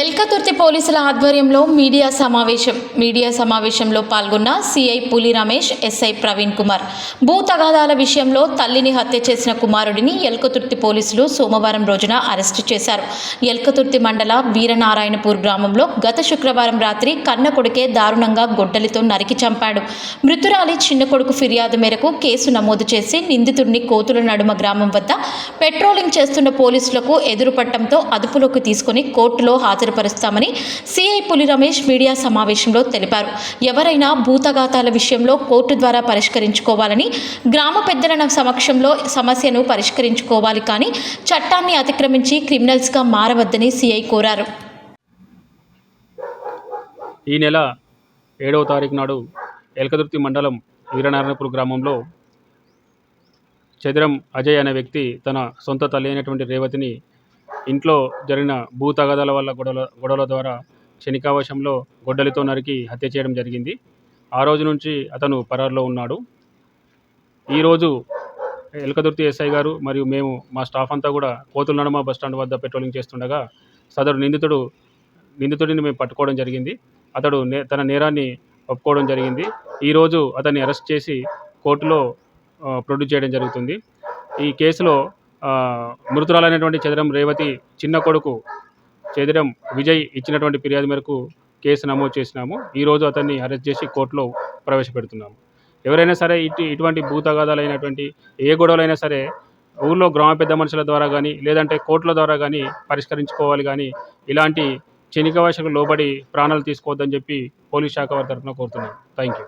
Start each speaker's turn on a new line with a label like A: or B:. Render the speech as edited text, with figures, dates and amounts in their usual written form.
A: ఎల్కతుర్తి పోలీసుల ఆధ్వర్యంలో మీడియా సమావేశంలో పాల్గొన్న సిఐ పులి రమేష్, ఎస్ఐ ప్రవీణ్ కుమార్. భూ తగాదాల విషయంలో తల్లిని హత్య చేసిన కుమారుడిని ఎల్కతుర్తి పోలీసులు సోమవారం రోజున అరెస్టు చేశారు. ఎల్కతుర్తి మండల వీరనారాయణపూర్ గ్రామంలో గత శుక్రవారం రాత్రి కన్న కొడుకే దారుణంగా గొడ్డలితో నరికి చంపాడు. మృతురాలి చిన్న కొడుకు ఫిర్యాదు మేరకు కేసు నమోదు చేసి నిందితుడిని కోతుల నడుమ గ్రామం వద్ద పెట్రోలింగ్ చేస్తున్న పోలీసులకు ఎదురుపట్టంతో అదుపులోకి తీసుకుని కోర్టులో హాజరుపరుస్తామని సిఐ పులి రమేష్ మీడియా సమావేశంలో తెలిపారు. ఎవరైనా భూతగాతాల విషయంలో కోర్టు ద్వారా పరిష్కరించుకోవాలని, గ్రామ పెద్దల సమక్షంలో సమస్యను పరిష్కరించుకోవాలి కానీ చట్టాన్ని అతిక్రమించి క్రిమినల్స్గా మారవద్దని సిఐ కోరారు.
B: ఈ నెల 7వ తారీఖు నాడు ఎల్కతుర్తి మండలం వీరనారాయణపూర్ గ్రామంలో చదిరం అజయ్ అనే వ్యక్తి తన సొంత తల్లి అయినటువంటి రేవతిని ఇంట్లో జరిగిన భూ తగాదాల వల్ల గొడవల ద్వారా క్షణికావశంలో గొడ్డలితో నరికి హత్య చేయడం జరిగింది. ఆ రోజు నుంచి అతను పరారులో ఉన్నాడు. ఈరోజు ఎల్కతుర్తి ఎస్ఐ గారు మరియు మేము మా స్టాఫ్ అంతా కూడా కోతుల నడుమ బస్టాండ్ వద్ద పెట్రోలింగ్ చేస్తుండగా సదరు నిందితుడిని మేము పట్టుకోవడం జరిగింది. అతడు తన నేరాన్ని ఒప్పుకోవడం జరిగింది. ఈరోజు అతన్ని అరెస్ట్ చేసి కోర్టులో ప్రొడ్యూస్ చేయడం జరుగుతుంది. ఈ కేసులో మృతురాలైనటువంటి చదిరం రేవతి చిన్న కొడుకు చదిరం విజయ్ ఇచ్చినటువంటి ఫిర్యాదు మేరకు కేసు నమోదు చేసినాము. ఈరోజు అతన్ని అరెస్ట్ చేసి కోర్టులో ప్రవేశపెడుతున్నాము. ఎవరైనా సరే ఇటువంటి భూతగాదాలైనటువంటి ఏ గొడవలైనా సరే ఊళ్ళో గ్రామ పెద్ద మనుషుల ద్వారా కానీ లేదంటే కోర్టుల ద్వారా కానీ పరిష్కరించుకోవాలి కానీ ఇలాంటి క్షణికావశకు లోబడి ప్రాణాలు తీసుకోవద్దని చెప్పి పోలీస్ శాఖ వారి తరఫున కోరుతున్నాను. Thank you.